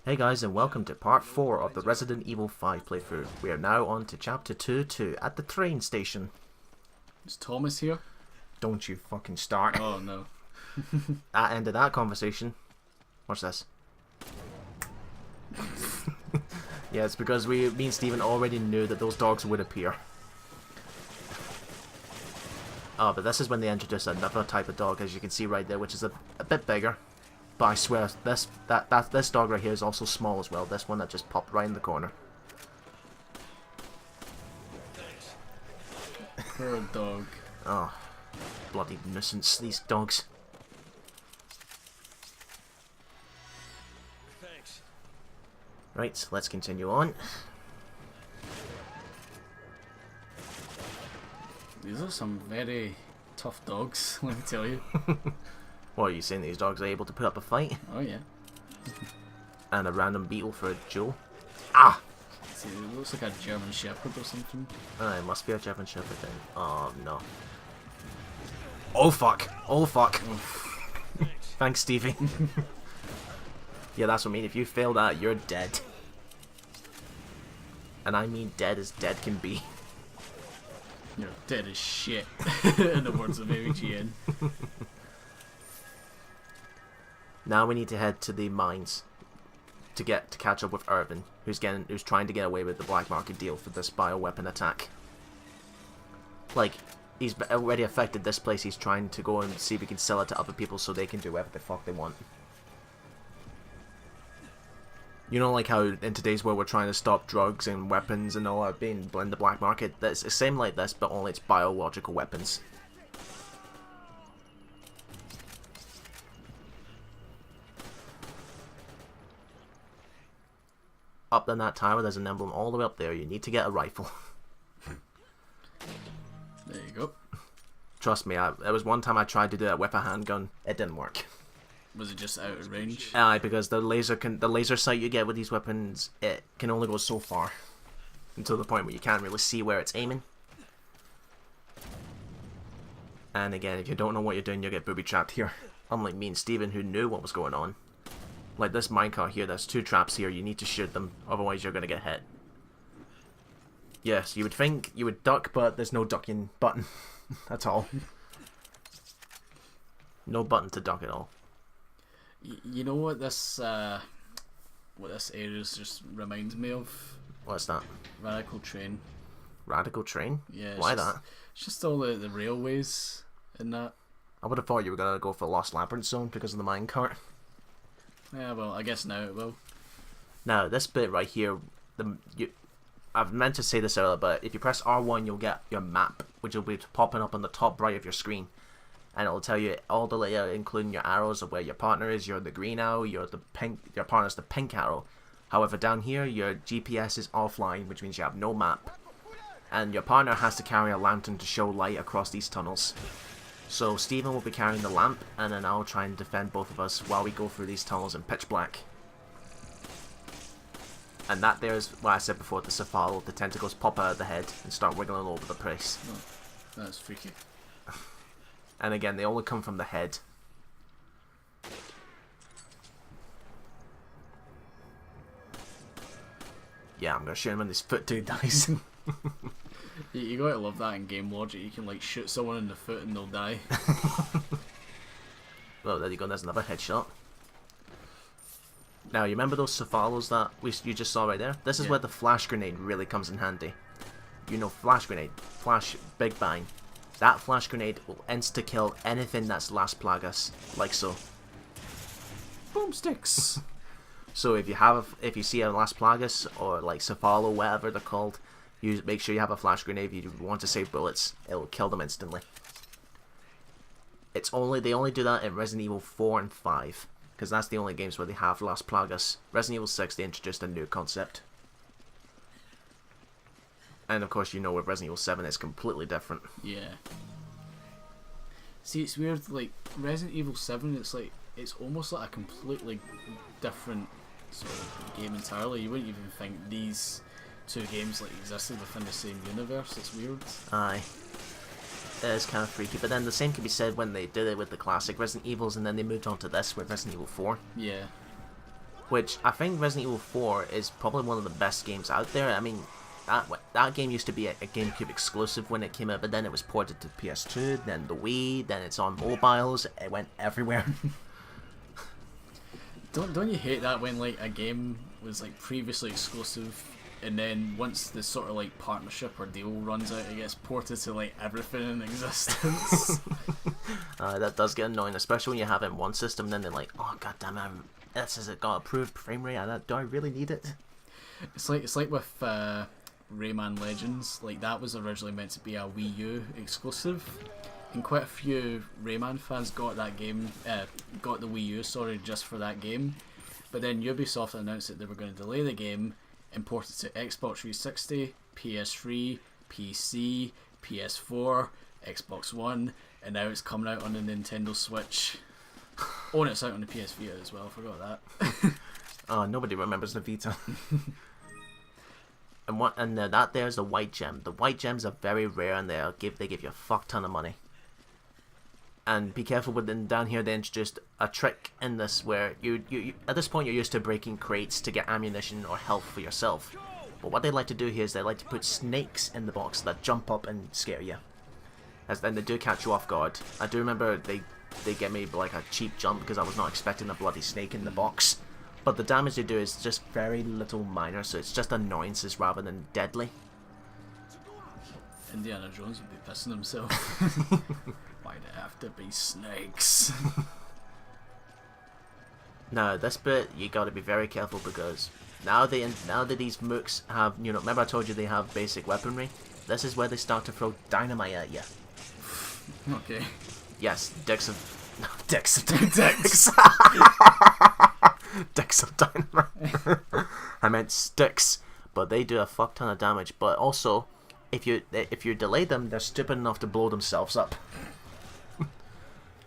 Hey guys, and welcome to part 4 of the Resident Evil 5 playthrough. We are now on to chapter 2 at the train station. Is Thomas here? Don't you fucking start. Oh no. That ended that conversation. What's this? Yeah, it's because me and Steven already knew that those dogs would appear. Oh, but this is when they introduce another type of dog, as you can see right there, which is a bit bigger. But I swear, this dog right here is also small as well. This one that just popped right in the corner. Poor dog. Oh, bloody nuisance, these dogs. Thanks. Right, let's continue on. These are some very tough dogs, let me tell you. What are you saying, these dogs are able to put up a fight? Oh yeah. And a random beetle for a Joe? Ah! See, it looks like a German Shepherd or something. It must be a German Shepherd then. Oh no. Oh fuck! Oh fuck! Thanks, Stevie. Yeah, that's what I mean. If you fail that, you're dead. And I mean dead as dead can be. You're dead as shit, in the words of AVGN. Now we need to head to the mines to catch up with Irving, who's trying to get away with the black market deal for this bioweapon attack. Like, he's already affected this place. He's trying to go and see if he can sell it to other people so they can do whatever the fuck they want. You know, like how in today's world we're trying to stop drugs and weapons and all that being in the black market? That's the same like this, but only it's biological weapons. Up in that tower, there's an emblem all the way up there. You need to get a rifle. There you go. Trust me, there was one time I tried to do that with a handgun. It didn't work. Was it just out of range? Aye, because the laser sight you get with these weapons, it can only go so far. Until the point where you can't really see where it's aiming. And again, if you don't know what you're doing, you'll get booby-trapped here. Unlike me and Steven, who knew what was going on. Like this minecart here, there's 2 traps here, you need to shoot them, otherwise you're gonna get hit. Yes, you would think you would duck, but there's no ducking button. That's all. No button to duck at all. You know what this area just reminds me of? What's that? Radical Train. Radical Train? Yeah. Why that? It's just all the railways and that. I would have thought you were gonna go for Lost Labyrinth Zone because of the minecart. Yeah, well, I guess now it will. Now, this bit right here, I've meant to say this earlier, but if you press R1, you'll get your map, which will be popping up on the top right of your screen. And it'll tell you all the layout, including your arrows of where your partner is. You're the green arrow, your partner's the pink arrow. However, down here, your GPS is offline, which means you have no map. And your partner has to carry a lantern to show light across these tunnels. So Steven will be carrying the lamp, and then I'll try and defend both of us while we go through these tunnels in pitch black. And that there's what I said before, the cephalo, the tentacles pop out of the head and start wiggling all over the place. Oh, that's freaky. And again, they only come from the head. Yeah, I'm gonna shoot him when his foot dude dies. You gotta love that in game logic. You can like shoot someone in the foot and they'll die. Well, there you go, there's another headshot. Now, you remember those cephalos that you just saw right there? This is where the flash grenade really comes in handy. You know, flash grenade, flash, big bang. That flash grenade will insta-kill anything that's Las Plagas, like so. Boomsticks! So if you see a Las Plagas or like cephalo, whatever they're called, you make sure you have a flash grenade. If you want to save bullets, it will kill them instantly. They only do that in Resident Evil 4 and 5, because that's the only games where they have Las Plagas. Resident Evil 6, they introduced a new concept. And of course, you know with Resident Evil 7 it's completely different. Yeah. See, it's weird, like, Resident Evil 7, it's almost like a completely different sort of game entirely. You wouldn't even think these 2 games like existed within the same universe. It's weird. Aye. It is kind of freaky, but then the same can be said when they did it with the classic Resident Evils and then they moved on to this with Resident Evil 4. Yeah. which I think Resident Evil 4 is probably one of the best games out there. I mean, that game used to be a GameCube exclusive when it came out, but then it was ported to PS2, then the Wii, then it's on mobiles. It went everywhere. Don't you hate that when like a game was like previously exclusive, and then once the sort of like partnership or deal runs out, it gets ported to like everything in existence? That does get annoying, especially when you have it in one system, then they're like, oh god damn it, this has got approved frame rate. Do I really need it? It's like with Rayman Legends. Like that was originally meant to be a Wii U exclusive, and quite a few Rayman fans got that game, got the Wii U, sorry, just for that game. But then Ubisoft announced that they were going to delay the game, import it to Xbox 360, PS3, PC, PS4, Xbox One, and now it's coming out on the Nintendo Switch. Oh, and it's out on the PS Vita as well. I forgot that. Oh, nobody remembers the Vita. And that there's the white gem. The white gems are very rare, and they give you a fuck ton of money. And be careful with them. Down here they introduced a trick in this where you at this point you're used to breaking crates to get ammunition or health for yourself. But what they like to do here is they like to put snakes in the box that jump up and scare you. As then they do catch you off guard. I do remember they get me like a cheap jump because I was not expecting a bloody snake in the box. But the damage they do is just very little minor, so it's just annoyances rather than deadly. Indiana Jones would be pissing himself. Why'd it have to be snakes? Now this bit you got to be very careful because now that these mooks have, you know, remember I told you they have basic weaponry. This is where they start to throw dynamite at you. Okay. Yes, dicks of dynamite. I meant sticks, but they do a fuck ton of damage. But also, if you delay them, they're stupid enough to blow themselves up.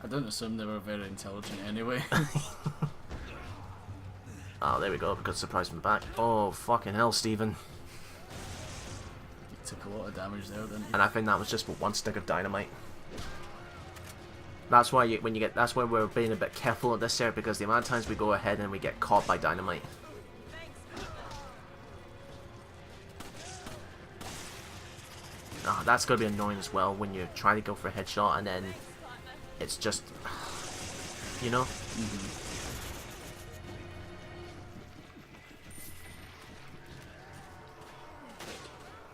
I don't assume they were very intelligent anyway. Oh, there we go. Got surprised from the back. Oh, fucking hell, Stephen. You took a lot of damage there, didn't you? And I think that was just with one stick of dynamite. That's why that's why we're being a bit careful at this area, because the amount of times we go ahead and we get caught by dynamite. Oh, that's gonna be annoying as well when you try to go for a headshot and then it's just, you know.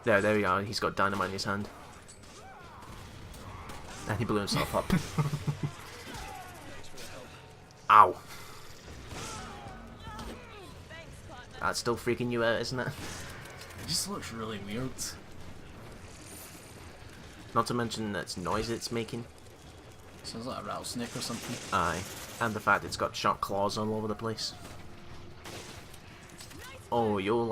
There we are. He's got dynamite in his hand. And he blew himself up. Ow. That's still freaking you out, isn't it? It just looks really weird. Not to mention its noise it's making. Sounds like a rattlesnake or something. Aye. And the fact it's got sharp claws all over the place. Oh, you'll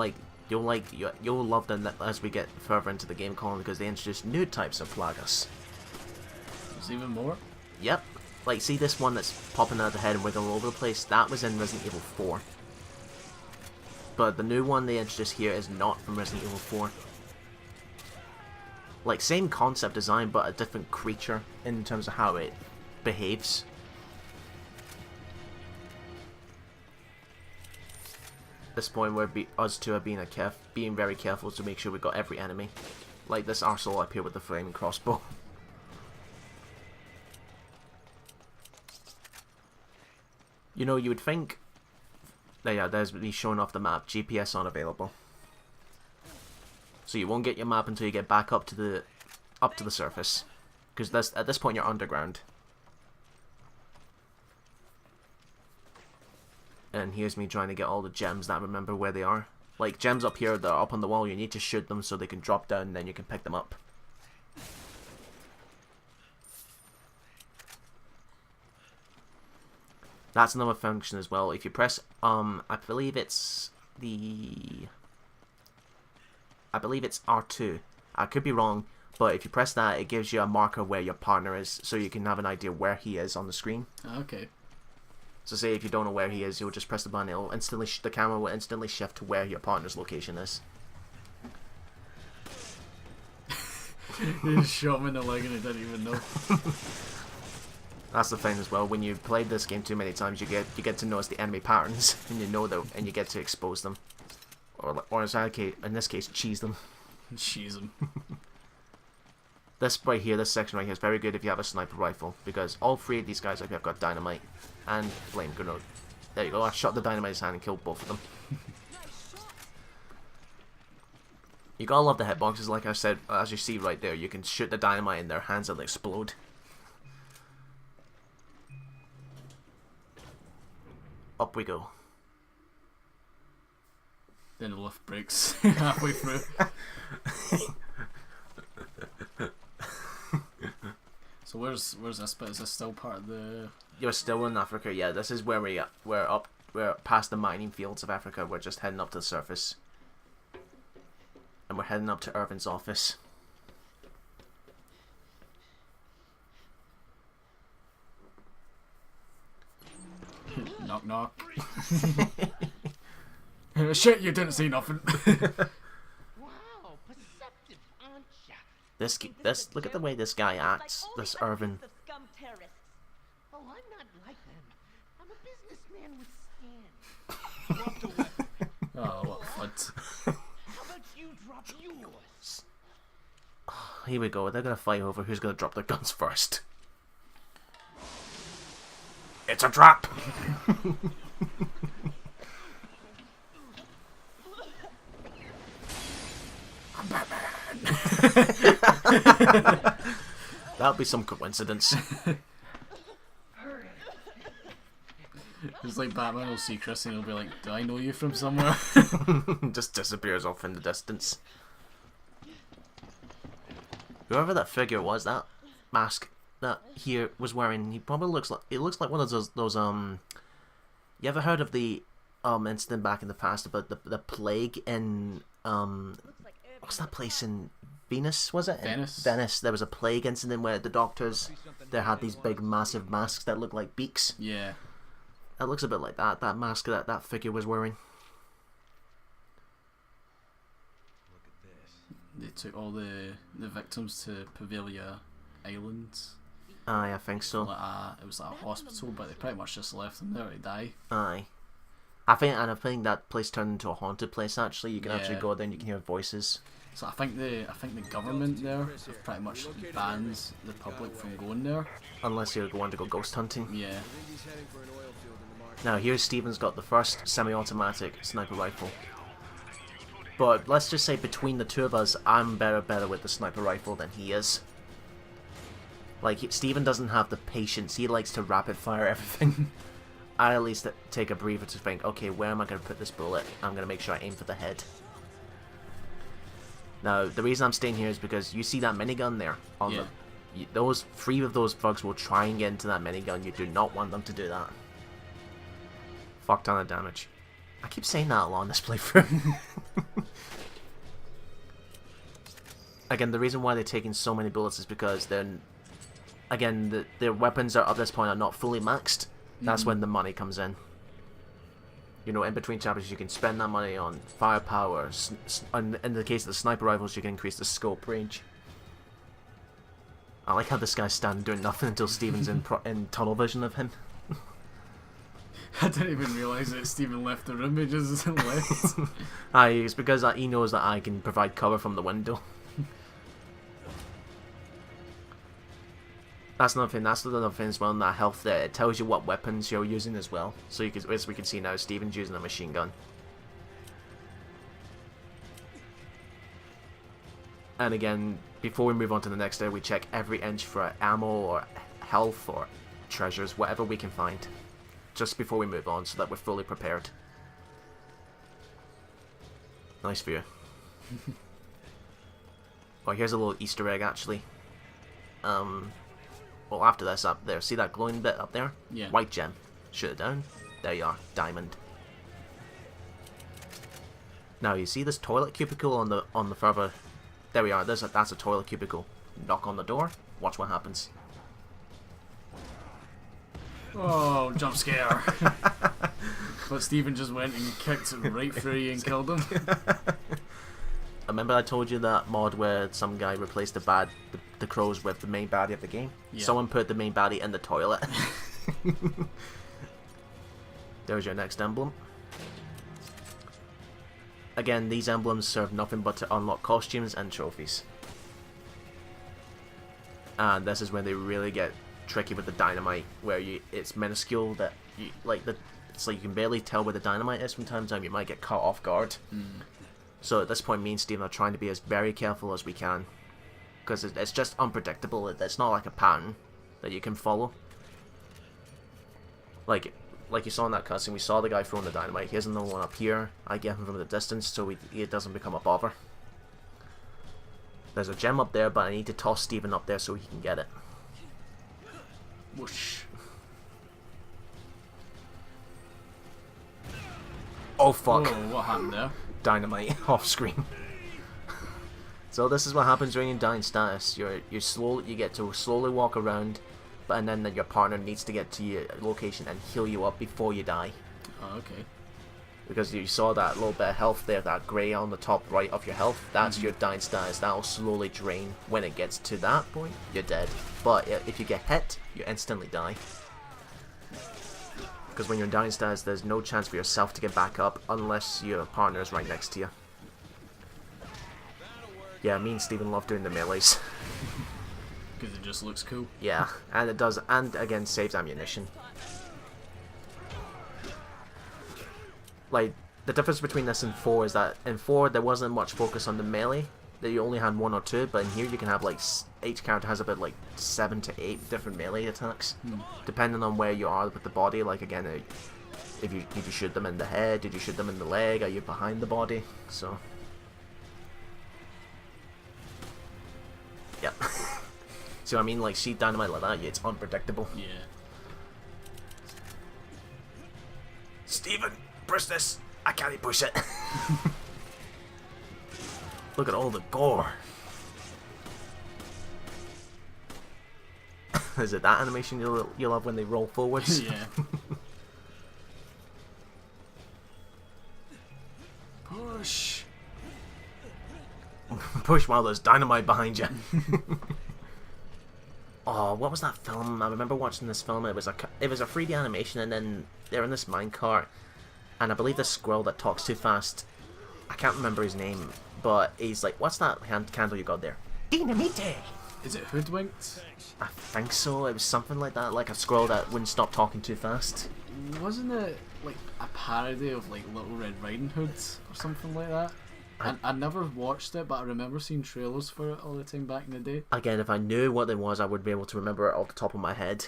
love them as we get further into the game, Colin, because they introduce new types of plagas. There's even more? Yep. Like, see this one that's popping out of the head and wiggling all over the place? That was in Resident Evil 4. But the new one they introduced here is not from Resident Evil 4. Like, same concept design, but a different creature in terms of how it behaves. At this point, us two are being very careful to make sure we got every enemy. Like this arsehole up here with the flaming crossbow. You know, you would think... Yeah, there's me showing off the map. GPS unavailable. So you won't get your map until you get back up to the surface. Because at this point you're underground. And here's me trying to get all the gems that I remember where they are. Like, gems up here that are up on the wall, you need to shoot them so they can drop down and then you can pick them up. That's another function as well. If you press, I believe it's R2. I could be wrong, but if you press that, it gives you a marker where your partner is, so you can have an idea where he is on the screen. Okay. So say if you don't know where he is, you'll just press the button, it'll instantly, the camera will instantly shift to where your partner's location is. You just shot him in the leg and he didn't even know. That's the thing as well. When you played this game too many times, you get to notice the enemy patterns, and you know that, and you get to expose them, or in this case, cheese them. Cheese them. This right here, this section right here is very good if you have a sniper rifle, because all three of these guys up here have got dynamite and flame grenade. There you go. I shot the dynamite in his hand and killed both of them. You gotta love the hitboxes, like I said, as you see right there. You can shoot the dynamite in their hands and they explode. Up we go. Then the lift breaks halfway through. So where's this bit? Is this still part of the... You're still in Africa, yeah. This is where we're past the mining fields of Africa. We're just heading up to the surface. And we're heading up to Irving's office. Knock knock. Shit, you didn't see nothing. Wow, perceptive, aren't ya? This look at the way this guy acts, this Irving. Oh, I'm not like them. I'm a businessman with scans. Drop the weapon. Oh, what fud. How about you drop yours? Here we go. They're gonna fight over who's gonna drop their guns first. It's a trap. I'm Batman. That'll be some coincidence. It's like Batman will see Chris and he'll be like, do I know you from somewhere? Just disappears off in the distance. Whoever that figure was, that mask that he was wearing, he probably looks like one of those you ever heard of the incident back in the past about the plague in what's that place in Venus, was it? Venice. Venice. There was a plague incident where the doctors, they had these big massive masks that look like beaks. Yeah. That looks a bit like that mask that figure was wearing. They took all the victims to Pavilia Islands. Aye, I think so. It was like a hospital, but they pretty much just left them there to die. Aye. I think that place turned into a haunted place. Actually, you can actually Yeah. go there and you can hear voices. So I think the government there have pretty much bans the public from going there. Unless you're going to go ghost hunting. Yeah. Now here's Steven's got the first semi-automatic sniper rifle. But let's just say between the two of us, I'm better with the sniper rifle than he is. Like, Steven doesn't have the patience. He likes to rapid fire everything. I at least take a breather to think, okay, where am I going to put this bullet? I'm going to make sure I aim for the head. Now, the reason I'm staying here is because you see that minigun there. Those 3 of those thugs will try and get into that minigun. You do not want them to do that. Fuck ton of damage. I keep saying that a lot in this playthrough. Again, the reason why they're taking so many bullets is because then, again, their weapons are at this point are not fully maxed. That's when the money comes in. You know, in between chapters, you can spend that money on firepower. In the case of the sniper rifles, you can increase the scope range. I like how this guy's standing doing nothing until Steven's in tunnel vision of him. I didn't even realise that Stephen left the room. He just left. Aye, it's because he knows that I can provide cover from the window. That's another thing. That's another thing as well in that health there. It tells you what weapons you're using as well. So you can, as we can see now, Steven's using a machine gun. And again, before we move on to the next day, we check every inch for ammo or health or treasures, whatever we can find. Just before we move on, so that we're fully prepared. Nice view. Oh, here's a little Easter egg, actually. Well, after this, up there, see that glowing bit up there? Yeah. White gem. Shoot it down. There you are. Diamond. Now, you see this toilet cubicle on the further... There we are. That's a toilet cubicle. Knock on the door. Watch what happens. Oh, jump scare. But Stephen just went and kicked right through you and killed him. remember I told you that mod where some guy replaced the crows with the main baddie of the game? Yeah. Someone put the main baddie in the toilet. There's your next emblem. Again, these emblems serve nothing but to unlock costumes and trophies. And this is when they really get tricky with the dynamite, where it's minuscule that it's like you can barely tell where the dynamite is from time to time. You might get caught off guard. So at this point, me and Steven are trying to be as very careful as we can, because it's just unpredictable. It's not like a pattern that you can follow. Like you saw in that cutscene, we saw the guy throwing the dynamite. He isn't the one up here. I get him from the distance, so it doesn't become a bother. There's a gem up there, but I need to toss Steven up there so he can get it. Whoosh. Oh fuck. Whoa, what happened there? Dynamite off screen. So this is what happens when you're in dying status. You get to slowly walk around, and then your partner needs to get to your location and heal you up before you die. Oh, okay. Because you saw that little bit of health there, that grey on the top right of your health, that's your dying status. That'll slowly drain. When it gets to that point, you're dead. But if you get hit, you instantly die. Because when you're in dying status, there's no chance for yourself to get back up unless your partner is right next to you. Yeah, me and Steven love doing the melees. Because it just looks cool. Yeah, and it does, and again, saves ammunition. Like, the difference between this and 4 is that in 4 there wasn't much focus on the melee, that you only had 1 or 2, but in here you can have like, each character has about like 7 to 8 different melee attacks, depending on where you are with the body. Like again, did you shoot them in the head, did you shoot them in the leg, are you behind the body, so... Yep. So I mean, like, see dynamite like that, it's unpredictable. Yeah. Steven, push this! I can't push it! Look at all the gore! Is it that animation you'll have when they roll forwards? Yeah. Push! Push while there's dynamite behind you. Oh, what was that film? I remember watching this film. It was a 3D animation, and then they're in this minecart, and I believe the squirrel that talks too fast. I can't remember his name, but he's like, "What's that candle you got there?" Dynamite. Is it Hoodwinked? I think so. It was something like that, like a squirrel that wouldn't stop talking too fast. Wasn't it like a parody of like Little Red Riding Hood or something like that? I never watched it, but I remember seeing trailers for it all the time back in the day. Again, if I knew what it was, I would be able to remember it off the top of my head.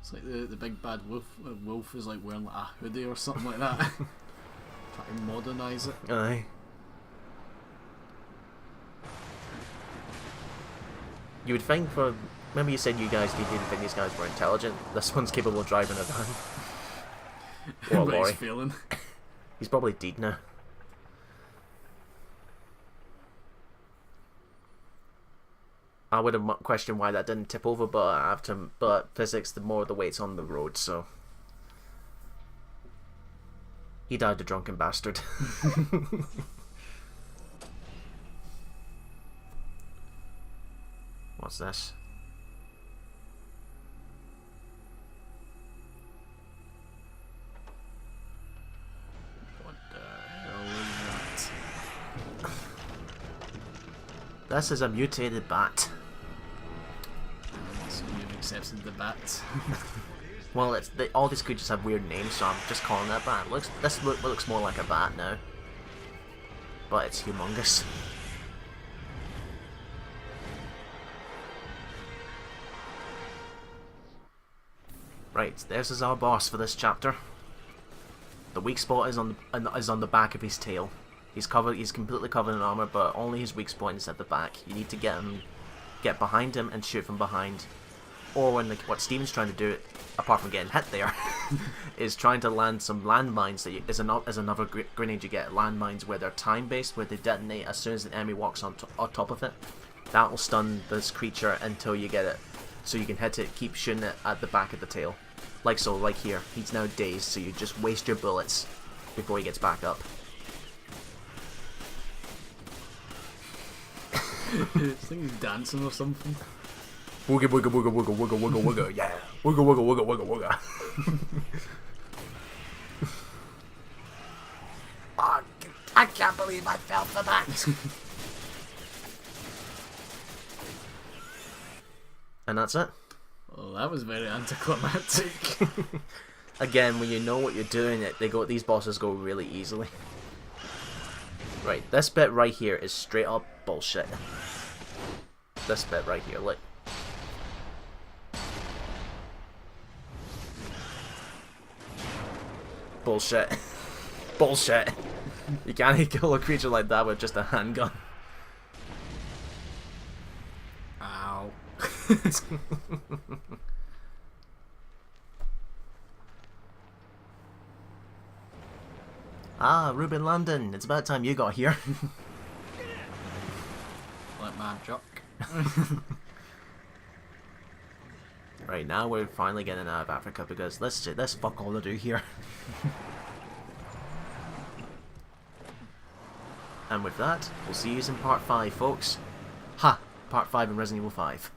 It's like the big bad wolf. Wolf is like wearing like a hoodie or something like that. Trying to modernise it. Aye. You would think for... Remember you said you didn't think these guys were intelligent? This one's capable of driving a van. What a But lorry. he's failing. He's probably dead now. I would have questioned why that didn't tip over, but physics, the more the weight's on the road, so... He died, a drunken bastard. What's this? What the hell is that? This is a mutated bat. So you've accepted the bat. Well, all these creatures have weird names, so I'm just calling it a bat. This looks more like a bat now, but it's humongous. Right, this is our boss for this chapter. The weak spot is on the back of his tail. He's completely covered in armor, but only his weak spot is at the back. You need to get behind him and shoot from behind. Or what Steven's trying to do, apart from getting hit there, is trying to land some landmines. That is another grenade you get. Landmines where they're time based, where they detonate as soon as an enemy walks on top of it. That will stun this creature until you get it so you can hit it, keep shooting it at the back of the tail. Like so, like here. He's now dazed, so you just waste your bullets before he gets back up. It's like he's dancing or something. Wooga wooga wooga wooga wooga wooga wooga, yeah. Wooga wooga wooga wooga wooga. Oh, I can't believe I fell for that. And that's it. Oh, that was very anticlimactic. Again, when you know what you're doing, these bosses go really easily. Right, this bit right here is straight up bullshit. This bit right here, look. Bullshit. Bullshit. You can't kill a creature like that with just a handgun. Ow. Ah, Ruben London, it's about time you got here. Like mad jock. Right, now we're finally getting out of Africa because let's fuck all to do here. And with that, we'll see you in part 5, folks. Ha! Part 5 in Resident Evil 5.